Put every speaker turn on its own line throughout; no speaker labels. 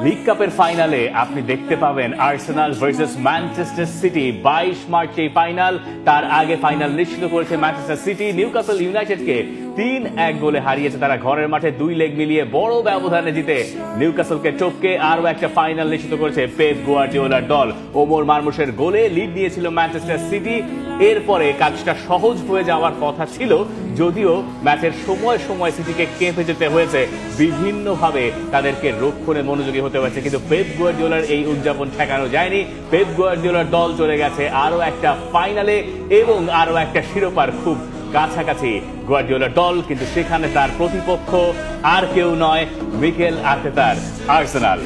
League কাপের ফাইনালে আপনি দেখতে পাবেন Arsenal versus Manchester city. 22 March এই ফাইনাল। তার আগে ফাইনাল নিশ্চিত করেছে ম্যানচেস্টার সিটি। নিউক্যাসল ইউনাইটেডকে 3-1 গোলে হারিয়েছে তারা ঘরের মাঠে। 2 লেগ মিলিয়ে বড় ব্যবধানে জিতে নিউক্যাসলকে টপকে আরো একটা ফাইনাল নিশ্চিত করেছে পেপ গুয়ার্দিওলার দল। ওমর মারমুশের গোলে লিড নিয়েছিল ম্যানচেস্টার সিটি। এরপরে কাজটা সহজ হয়ে যাওয়ার কথা ছিল, যদিও ম্যাচের সময় সময় সিটিকে কেঁপে যেতে হয়েছে, বিভিন্নভাবে তাদেরকে রক্ষণে মনোযোগী হতে হয়েছে, কিন্তু পেপ গুয়ার্দিওলার এই উদযাপন ঠেকানো যায়নি। পেপ গুয়ার্দিওলার দল চলে গেছে আরো একটা ফাইনালে এবং আরো একটা শিরোপার খুব কাছাকাছি গুয়ার্দিওলার দল, কিন্তু সেখানে তার প্রতিপক্ষ আর কেউ নয়, মিকেল আর্তেতার আর্সেনাল।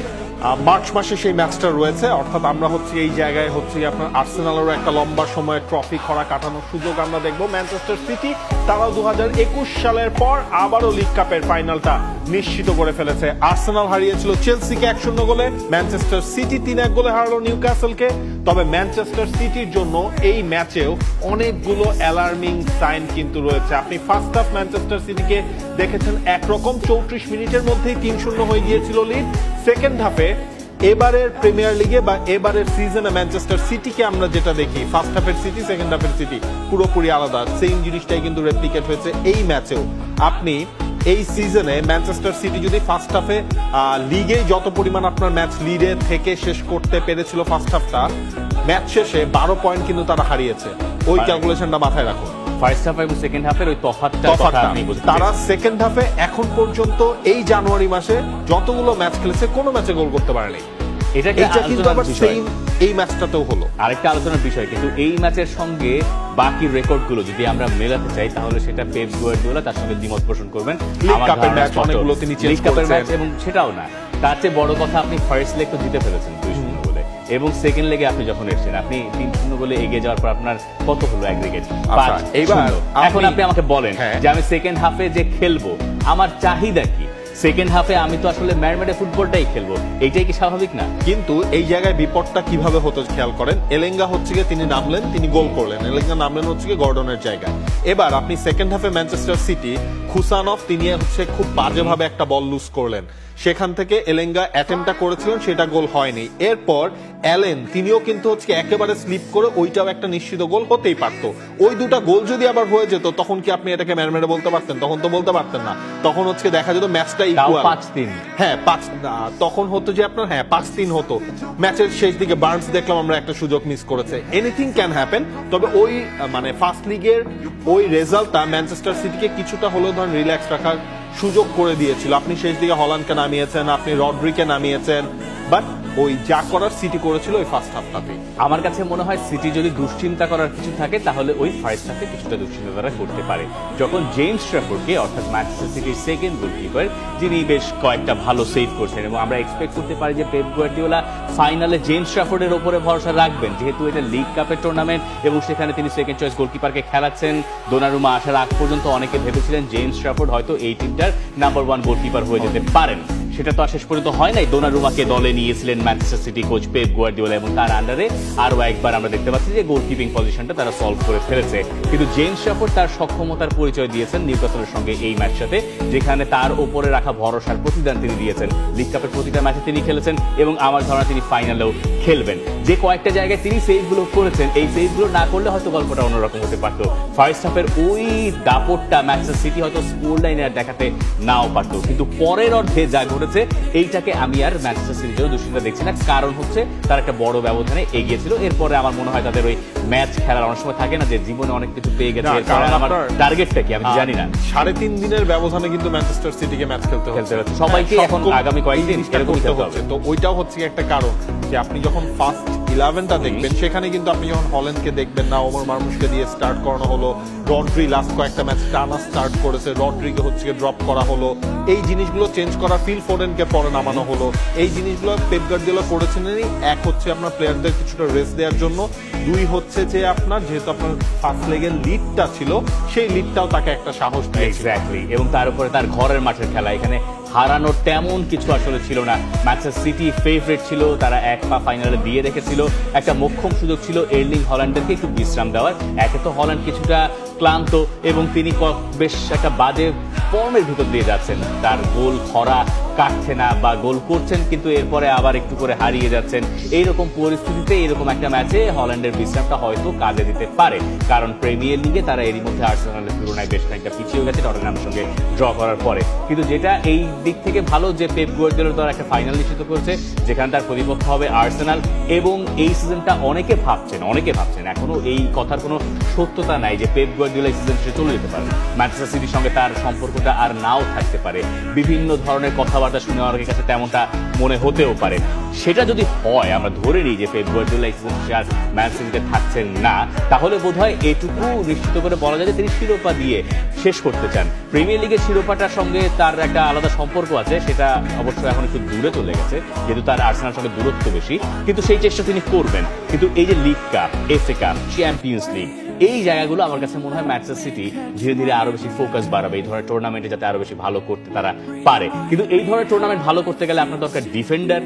মার্চ মাসে সেই ম্যাচটা রয়েছে, অর্থাৎ আমরা এই জায়গায় আপনার আর্সেনালেরও একটা লম্বা সময় ট্রফি খরা কাটানোর সুযোগ আমরা দেখবো। ম্যানচেস্টার সিটি তারাও 2021 সালের পর আবারও লিগ কাপের ফাইনালটা নিশ্চিত করে ফেলেছে। আর্সেনাল হারিয়েছিল চেলসিকে 1-0 গোলে, ম্যানচেস্টার সিটি 3-1 গোলে হারালো নিউক্যাসলকে। তবে ম্যানচেস্টার সিটির জন্য এই ম্যাচেও অনেকগুলো অ্যালার্মিং সাইন কিন্তু রয়েছে। আপনি ফার্স্ট হাফ ম্যানচেস্টার সিটিকে দেখেছেন একরকম, 34 মিনিটের মধ্যেই 3-0 হয়ে গিয়েছিল লিড। সেকেন্ড হাফে এবারের প্রিমিয়ার লিগে বা এবারের সিজনে ম্যানচেস্টার সিটিকে আমরা যেটা দেখি, ফার্স্ট হাফের সিটি সেকেন্ড হাফের সিটি পুরোপুরি আলাদা। সেম জিনিসটাই কিন্তু রেপ্লিকেট হয়েছে এই ম্যাচেও। আপনি এই সিজনে ম্যানচেস্টার সিটি যদি ফার্স্ট হাফে লিগে যত পরিমাণ আপনার ম্যাচ লিডে থেকে শেষ করতে পেরেছিল ফার্স্ট হাফটা, ম্যাচ শেষে 12 পয়েন্ট কিন্তু তারা হারিয়েছে। ওই ক্যালকুলেশনটা মাথায় রাখুন।
ফার্স্ট হাফ এবং সেকেন্ড হাফের ওই তফাৎটা
তারা সেকেন্ড হাফে এখন পর্যন্ত এই জানুয়ারি মাসে যতগুলো ম্যাচ খেলেছে কোনো ম্যাচে গোল করতে পারেনি। এটা কিন্তু আবার সেম এই ম্যাচটাতেও হলো।
আরেকটা আলোচনার বিষয়, কিন্তু এই ম্যাচের সঙ্গে বাকি রেকর্ডগুলো যদি আমরা মেলাতে চাই, তাহলে সেটা পেপ গুয়ার্দিওলা তার সঙ্গে দ্বিমত পোষণ করবেন।
লিগ কাপের ম্যাচ অনেকগুলো তিনি চেঞ্জ করেছেন
এবং সেটাও না, তার চেয়ে বড় কথা আপনি ফার্স্ট লেগ তো জিতে ফেলেছেন 2-0 গোলে, এবং সেকেন্ড লেগে আপনি যখন এসেছেন আপনি 3-0 গোলে এগিয়ে যাওয়ার পর আপনার কত হলো অ্যাগ্রিগেট? 5।
এবার
এখন আপনি আমাকে বলেন যে আমি সেকেন্ড হাফে যে খেলবো, আমার চাহিদা কি? সেকেন্ড হাফে আমি তো আসলে ম্যারমেডে ফুটবলটাই খেলবো, এইটাই কি স্বাভাবিক না?
কিন্তু এই জায়গায় বিপদটা কিভাবে হতো খেয়াল করেন। এলেঙ্গা তিনি নামলেন, তিনি গোল করলেন। এলেঙ্গা নামলেন গর্ডনের জায়গায়। এবার আপনি সেকেন্ড হাফে ম্যানচেস্টার সিটি খুসানফ তিনি খুব বাজেভাবে একটা বল লুজ করলেন, সেখান থেকে এলেঙ্গা অ্যাটেম্পটা করেছিলেন, সেটা গোল হয়নি। এরপর অ্যালেন তিনিও কিন্তু একেবারে স্লিপ করে, ওইটাও একটা নিশ্চিত গোল হতেই পারতো। ওই দুটা গোল যদি আবার হয়ে যেত, তখন কি আপনি এটাকে ম্যারমেডে বলতে পারতেন? তখন তো বলতে পারতেন না। তখন দেখা যেত ম্যাচটা ইকুয়াল
5-3।
হ্যাঁ 5, তখন হতো যে আপনার 5-3 হতো। ম্যাচের শেষ দিকে বার্নস দেখলাম আমরা একটা সুযোগ মিস করেছে। Anything can happen. তবে ওই ফার্স্ট লিগের ওই রেজাল্টটা ম্যানচেস্টার সিটিকে কিছুটা হলেও রিল্যাক্স রাখার সুযোগ করে দিয়েছিল। আপনি শেষ দিকে হল্যান্ডকে নামিয়েছেন, আপনি রড্রিকে নামিয়েছেন, বাট ওই যা করার সিটি করেছিল ওই ফার্স্ট হাফটাতে।
আমার কাছে মনে হয় সিটি যদি দুশ্চিন্তা করার কিছু থাকে, তাহলে ওই ফার্স্ট হাফে কিছুটা দুশ্চিন্তা তারা করতে পারে, যখন জেমস ট্র্যাফোর্ডকে, অর্থাৎ ম্যানচেস্টার সিটির সেকেন্ড গোলকিপার, যিনি বেশ কয়েকটা ভালো সেভ করছেন, এবং আমরা এক্সপেক্ট করতে পারি যে পেপ গুয়ার্দিওলা ফাইনালে জেমস ট্র্যাফোর্ডের উপরে ভরসা রাখবেন, যেহেতু এটা লিগ কাপের টুর্নামেন্ট এবং সেখানে তিনি সেকেন্ড চয়েস গোলকিপারকে খেলাচ্ছেন। দোনারুমা আসার আগ পর্যন্ত অনেকে ভেবেছিলেন জেমস ট্র্যাফোর্ড হয়তো এই টিমটার নাম্বার 1 গোলকিপার হয়ে যেতে পারেন। সেটা তো আর শেষ পর্যন্ত হয় নাই। দোনারুমাকে দলে নিয়েছিলেন Manchester City coach Pep Guardiola, এবং তার আন্ডারে আরো একবার আমরা দেখতে পাচ্ছি যে গোলকিপিং পজিশনটা তারা সলভ করে ফেলেছে। কিন্তু জেমস ট্র্যাফোর্ড তার সক্ষমতার পরিচয় দিয়েছেন নিউক্যাসলের সঙ্গে এই ম্যাচটাতে, যেখানে তার উপরে রাখা ভরসার প্রতিদান তিনি দিয়েছেন। লিগ কাপের প্রতিটা ম্যাচে তিনি খেলেছেন এবং আমার ধারণা তিনি ফাইনালেও খেলবেন। যে কয়েকটা জায়গায় তিনি সেভগুলো করেছেন, এই সেভগুলো না করলে হয়তো গল্পটা অন্যরকম হতে পারতো। ফার্স্ট হাফের ওই দাপটটা ম্যানচেস্টার সিটি হয়তো স্কোর লাইনে আর দেখাতে নাও পারতো, কিন্তু পরের অর্ধে যা ঘটেছে এইটাকে আমি আর ম্যানচেস্টার সিটির জন্য দুশ্চিন্তা দেখছি না। কারণ তার একটা বড় ব্যবধানে এগিয়ে ছিল। এরপরে আমার মনে হয় তাদের ওই ম্যাচ খেলার অনেক সময় থাকে না যে জীবনে অনেক কিছু পেয়ে গেছে, আমার টার্গেটটা কি আমি জানি না।
3.5 দিনের ব্যবধানে কিন্তু ম্যানচেস্টার সিটিকে ম্যাচ খেলতে হচ্ছে
সবাইকে এখন আগামী কয়েকদিন এরকম খেলতে হবে।
তো ওইটাও একটা কারণ যে আপনি যখন ফার্স্ট 11টা দেখবেন, সেখানে কিন্তু আপনি যখন হল্যান্ডকে দেখবেন না, ওমর মারমুশকে দিয়ে স্টার্ট করানো হলো, রড্রি লাস্ট কয়েকটা ম্যাচ টানা স্টার্ট করেছে, রড্রিকে ড্রপ করা হলো, এই জিনিসগুলো চেঞ্জ করা, ফিল ফোডেনকে পরে নামানো হলো, এই জিনিসগুলো পেপ গার্দিওলা করেছিলেনই। এক আপনার প্লেয়ারদের কিছুটা রেস্ট দেওয়ার জন্য, 2 যে আপনার যেহেতু আপনার ফার্স্ট লেগের লিডটা ছিল, সেই লিডটাও তাকে একটা সাহস দিয়েছে।
এক্স্যাক্টলি, এবং তার উপরে তার ঘরের মাঠের খেলা, এখানে হারানোর তেমন কিছু আসলে ছিল না। ম্যানচেস্টার সিটি ফেভারিট ছিল, তারা এক পা ফাইনালে দিয়ে রেখেছিল। একটা মোক্ষম সুযোগ ছিল এর্লিং হল্যান্ডেরকে একটু বিশ্রাম দেওয়ার। একে তো হল্যান্ড কিছুটা ক্লান্ত এবং তিনি বেশ একটা বাজে ফর্মের ভিতর দিয়ে যাচ্ছেন। তার গোল খরা কাটছে না বা গোল করছেন কিন্তু এরপরে আবার একটু করে হারিয়ে যাচ্ছেন। এইরকম পরিস্থিতিতে এরকম একটা ম্যাচে হল্যান্ডের বিশ্রামটা হয়তো কাজে দিতে পারে, কারণ প্রিমিয়ার লিগে তারা এরই মধ্যে আর্সেনালের তুলনায় বেশ খানিকটা পিছিয়ে গেছে টটেনহামের সঙ্গে ড্র করার পরে। কিন্তু যেটা এই দিক থেকে ভালো যে পেপ গুয়ার্দিওলার দ্বারা একটা ফাইনাল নিশ্চিত করেছে, যেখানে তার প্রতিপক্ষ হবে আর্সেনাল। এবং এই সিজনটা অনেকে ভাবছেন এখনো এই কথার কোনো সত্যতা নাই যে পেপ গুয়ার্দিওলা এই সিজন শেষে চলে যেতে পারে, ম্যানচেস্টার সিটির সঙ্গে তার সম্পর্কটা আর নাও থাকতে পারে। বিভিন্ন ধরনের কথাবার্তা শুনে অনেকের কাছে তেমনটা মনে হতেও পারে। সেটা যদি হয়, আমরা ধরে নিই যে পেপ গুয়ার্দিওলা এই সিজন শেষে আর ম্যান সিটিতে থাকছেন না, তাহলে বোধহয় এটুকু নিশ্চিত করে বলা যায় যে তিনি শিরোপা দিয়ে শেষ করতে চান। প্রিমিয়ার লিগের শিরোপাটার সঙ্গে তার একটা আলাদা সম্পর্ক আছে, সেটা অবশ্যই এখন একটু দূরে চলে গেছে যেহেতু তার আর্সেনালের সঙ্গে দূরত্ব বেশি, কিন্তু সেই চেষ্টা তিনি করবেন। কিন্তু এই যে league cup, FA cup, champions league, এই জায়গাগুলো আমার কাছে মনে হয় ম্যানচেস্টার সিটি ধীরে ধীরে আরো বেশি ফোকাস বাড়াবে এই ধরনের টুর্নামেন্টে, যাতে আরো বেশি ভালো করতে তারা পারে। কিন্তু এই ধরনের টুর্নামেন্ট ভালো করতে গেলে আপনার দরকার ডিফেন্ডার,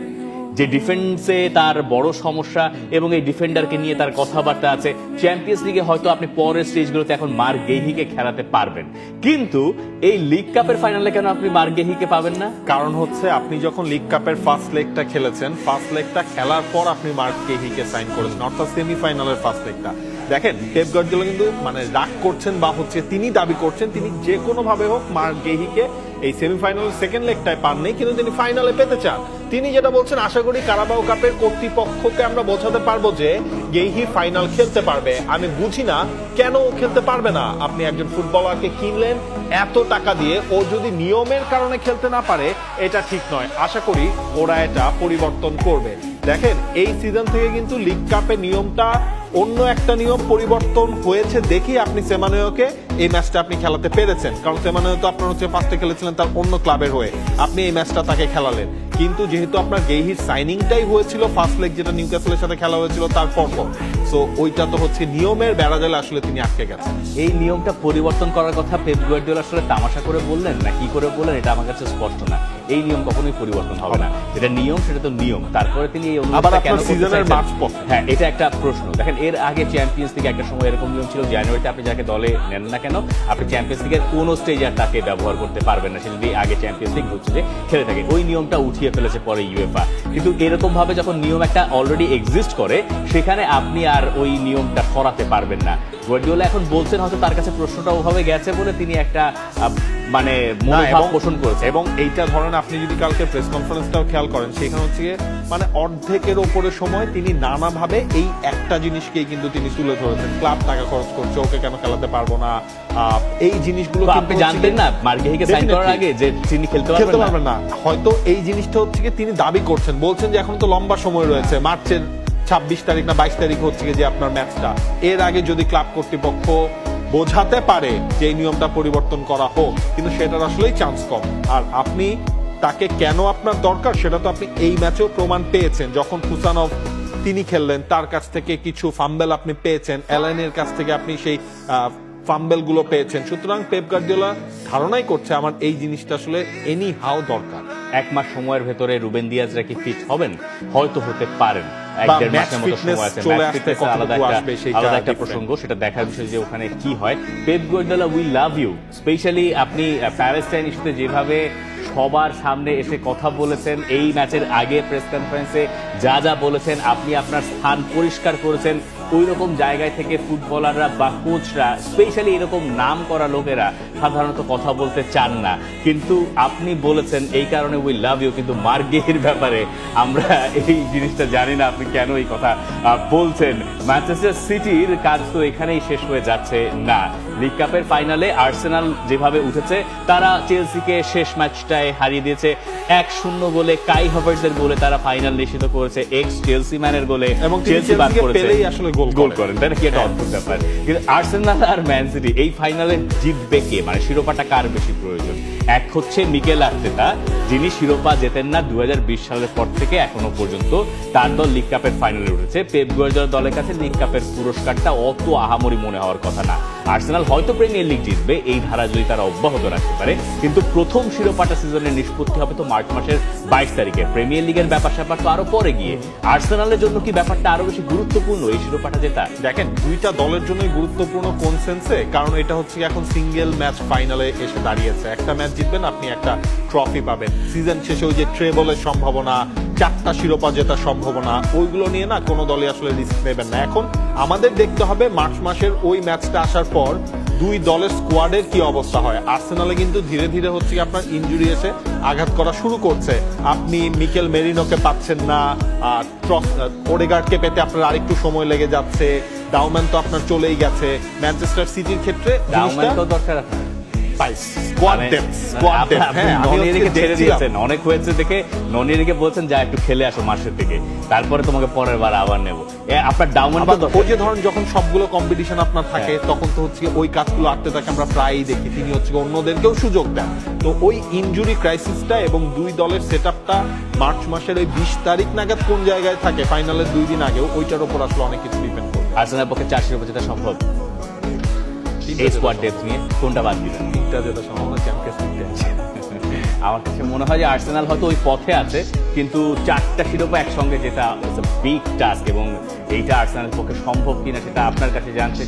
যে ডিফেন্সে তার বড় সমস্যা এবং এই ডিফেন্ডারকে নিয়ে তার কথাবার্তা আছে। চ্যাম্পিয়ন্স লিগে হয়তো আপনি পরের স্টেজগুলোতে এখন মার্ক গেহিকে খেলাতে পারবেন, কিন্তু এই লিগ কাপের ফাইনালে কেন আপনি মার্ক গেহিকে পাবেন না?
কারণ হচ্ছে আপনি যখন লিগ কাপের ফার্স্ট লেগটা খেলেছেন, ফার্স্ট লেগটা খেলার পর আপনি মার্ক গেহিকে সাইন করেছেন, অর্থাৎ সেমিফাইনালের ফার্স্ট লেগটা। দেখেন পেপ গার্দিওলা কিন্তু মানে রাগ করছেন বা হচ্ছে তিনি দাবি করছেন তিনি যে কোনো ভাবে হোক মার্ক গেহিকে এই সেমিফাইনালের সেকেন্ড লেগটায় পাননি, কিন্তু তিনি ফাইনালে পেতে চান। তিনি যেটা বলছেন, আশা করি কারাবাও কাপের কর্তৃপক্ষকে আমরা বোঝাতে পারবো যে গেহি ফাইনাল খেলতে পারবে। আমি বুঝি না কেন ও খেলতে পারবে না। আপনি একজন ফুটবলারকে কিনলেন এত টাকা দিয়ে, ও যদি নিয়মের কারণে খেলতে না পারে এটা ঠিক নয়। আশা করি ওরা এটা পরিবর্তন করবে। দেখেন এই সিজন থেকে কিন্তু লিগ কাপের নিয়মটা অন্য একটা নিয়ম পরিবর্তন হয়েছে দেখি আপনি সেমানোকে এই ম্যাচটা আপনি খেলাতে পেরেছেন, কারণ সেমানো তো আপনার হচ্ছে ফার্স্টে খেলেছিলেন তার অন্য ক্লাবের হয়ে, আপনি এই ম্যাচটা তাকে খেলালেন। কিন্তু যেহেতু আপনার গেহির সাইনিংটাই হয়েছিল ফার্স্ট লেগ, যেটা নিউক্যাসলের সাথে খেলা হয়েছিল তার পর, সো ওইটা তো হচ্ছে নিয়মের বেড়াজালে আসলে তিনি আটকে গেছেন।
এই নিয়মটা পরিবর্তন করার কথা পেপ গুয়ার্দিওলা আসলে তামাশা করে বললেন না কি করে বললেন এটা আমার কাছে স্পষ্ট না। এই নিয়ম কখনোই পরিবর্তন হবে না, যেটা নিয়ম সেটা তো নিয়ম। তারপরে তিনি এই
অনুরোধটা কেন সিজনের মার্চ পর,
হ্যাঁ এটা একটা প্রশ্ন। দেখেন এর আগে চ্যাম্পিয়ন্স লিগে একটা সময় এরকম নিয়ম ছিল, জানুয়ারিতে আপনি যাকে দলে নেন না কেন আপনি চ্যাম্পিয়ন্স লিগের কোনো স্টেজে আর তাকে ব্যবহার করতে পারবেন না, সে যদি আগে চ্যাম্পিয়ন্স লিগ হচ্ছে যে খেলে থাকে। ওই নিয়মটা উঠিয়ে ফেলেছে পরে ইউএফএ। কিন্তু এরকম ভাবে যখন নিয়ম একটা অলরেডি এক্সিস্ট করে, সেখানে আপনি আর ওই নিয়মটা সরাতে পারবেন না। গুয়ার্দিওলা এখন বলছেন হয়তো তার কাছে প্রশ্নটা ওভাবে গেছে বলে তিনি একটা মানে মনোভাব পোষণ করেছে।
এবং এইটা ধরেন আপনি যদি কালকে প্রেস কনফারেন্সটাও খেয়াল করেন, সেখানে হচ্ছে মানে অর্ধেকের ওপরে সময় তিনি নানাভাবে এই একটা জিনিসকেই কিন্তু তিনি তুলে ধরেছেন, ক্লাব টাকা খরচ করছে, ওকে কেন খেলাতে পারবো না, এই জিনিসগুলো
আপনি জানতেন না মার্ক গেহিকে সাইন করার আগে যে তিনি খেলতে পারবেন না।
হয়তো এই জিনিসটা হচ্ছে তিনি দাবি করছেন, বলছেন যে এখন তো লম্বা সময় রয়েছে, মার্চের 26 তারিখ না 22 তারিখ হচ্ছে যে আপনার ম্যাচটা, এর আগে যদি ক্লাব কর্তৃপক্ষ বোঝাতে পারে যে এই নিয়মটা পরিবর্তন করা হোক, কিন্তু সেটার আসলেই চান্স কম। আর আপনি তাকে কেন আপনার দরকার সেটা তো আপনি এই ম্যাচেও প্রমাণ পেয়েছেন, যখন কুসানভ তিনি খেললেন তার কাছ থেকে কিছু ফাম্বেল আপনি পেয়েছেন, অ্যালাইনের কাছ থেকে আপনি সেই ফাম্বেল গুলো পেয়েছেন। সুতরাং পেপ গার্দিওলা ধারণাই করছে আমার এই জিনিসটা আসলে এনি হাও দরকার।
এক মাস সময়ের ভেতরে রুবেন দিয়াজরা কি ফিট হবেন? হয়তো হতে পারেন, আলাদা একটা প্রসঙ্গ, সেটা দেখার বিষয় যে ওখানে কি হয়। Pep Guardiola we love you, specially আপনি প্যালেস্টাইন ইস্যুতে যেভাবে সবার সামনে এসে কথা বলেছেন, এই ম্যাচের আগে প্রেস কনফারেন্সে যা যা বলেছেন, আপনি আপনার স্থান পরিষ্কার করেছেন। ওই রকম জায়গায় থেকে ফুটবলাররা বা কোচরা, স্পেশালি এরকম নাম করা লোকেরা সাধারণত কথা বলতে চান না, কিন্তু আপনি বলেছেন এই কারণে উই লাভ ইউ। কিন্তু মার্ক গেহির ব্যাপারে আমরা এই জিনিসটা জানি না আপনি কেন এই কথা বলছেন। ম্যানচেস্টার সিটির কাজ তো এখানেই শেষ হয়ে যাচ্ছে না। লিগ কাপের ফাইনালে আর্সেনাল যেভাবে উঠেছে, তারা চেলসিকে শেষ ম্যাচটায় হারিয়ে দিয়েছে 1-0 গোলে, কাই হাভার্টজের গোলে তারা ফাইনাল নিশ্চিত করেছে, এক্স চেলসি ম্যানের গোলে, এবং চেলসি বাদ করেছে, আসলে গোল করেন, তাই না? কি একটা অদ্ভুত ব্যাপার। কিন্তু আর্সেনাল আর ম্যান সিটি এই ফাইনালে জিতবে কে, মানে শিরোপাটা কার বেশি প্রয়োজন? এক হচ্ছে মিকেল আর্তেতা, যিনি শিরোপা জেতেন না 2020 সালের পর থেকে এখনো পর্যন্ত, তার দল লিগ কাপের ফাইনালে উঠেছে। পেপ গুয়ার্দিওলার দলের কাছে লিগ কাপের পুরস্কারটা অত আহামরি মনে হওয়ার কথা না। আর্সেনাল হয়তো প্রিমিয়ার লিগ জিতবে এই ধারা যদি তারা অব্যাহত রাখতে পারে, কিন্তু প্রথম শিরোপাটা সিজনের নিষ্পত্তি হবে তো মার্চ মাসের 22 তারিখে। প্রিমিয়ার লিগের ব্যাপার স্যাপার তো আরো পরে গিয়ে। আর্সেনালের জন্য কি ব্যাপারটা আরো বেশি গুরুত্বপূর্ণ এই শিরোপাটা জেতা?
দেখেন দুইটা দলের জন্যই গুরুত্বপূর্ণ কোন সেন্সে, কারণ এটা হচ্ছে এখন সিঙ্গেল ম্যাচ ফাইনালে এসে দাঁড়িয়েছে। একটা ম্যাচ জিতবেন আপনি একটা ট্রফি পাবেন, সিজন শেষে ওই যে ট্রেবলের সম্ভাবনা, 4টা শিরোপা জেতার সম্ভাবনা, ওইগুলো নিয়ে না কোনো দলই আসলে রিস্ক নেবেন না। এখন আমাদের দেখতে হবে মার্চ মাসের ওই ম্যাচটা আসার পর দুই দলের স্কোয়াডের কি অবস্থা হয়। আর্সেনালে কিন্তু ধীরে ধীরে হচ্ছে কি আপনার ইনজুরি এসে আঘাত করা শুরু করছে। আপনি মিকেল মেরিনোকে পাচ্ছেন না, ওডেগার্ডকে পেতে আপনার আরেকটু সময় লেগে যাচ্ছে, ডাউম্যান তো আপনার চলেই গেছে। ম্যানচেস্টার সিটির ক্ষেত্রে
ডাউম্যানকেও দরকার আপনার। অনেক হয়েছে দেখে ননিরিকে বলছেন যা একটু খেলে আসো মাসের থেকে, তারপরে তোমাকে পরের বার আবার নেবো। আপনার ডাউন
ওই যে ধরেন যখন সবগুলো কম্পিটিশন আপনার থাকে তখন তো হচ্ছে ওই কাজগুলো আটতে থাকে, আমরা প্রায়ই দেখি। তিনি হচ্ছে অন্যদেরকেও সুযোগ দেন। তো ওই ইনজুরি ক্রাইসিসটা এবং দুই দলের সেট আপটা মার্চ মাসের ওই 20 তারিখ নাগাদ কোন জায়গায় থাকে ফাইনালের 2 দিন আগেও, ওইটার উপর আসলে অনেক কিছু ডিপেন্ড করবে।
আর্সেনালের পক্ষে 4 শিরোপা জেতা সম্ভব এই স্কোয়াড ডেপথ নিয়ে? কোনটা বাদ দিবেন?
তিনটা জেতা সম্ভাবনা চ্যাম্পিয়ন্স লিগে আছে।
আমার কাছে মনে হয় যে আর্সেনাল হয়তো ওই পথে আছে, কিন্তু 4টা শিরোপা একসঙ্গে যেটা বিগ টাস্ক, এবং এইটা আর্সেনালের পক্ষে সম্ভব কিনা সেটা আপনার কাছে জানতে চাই।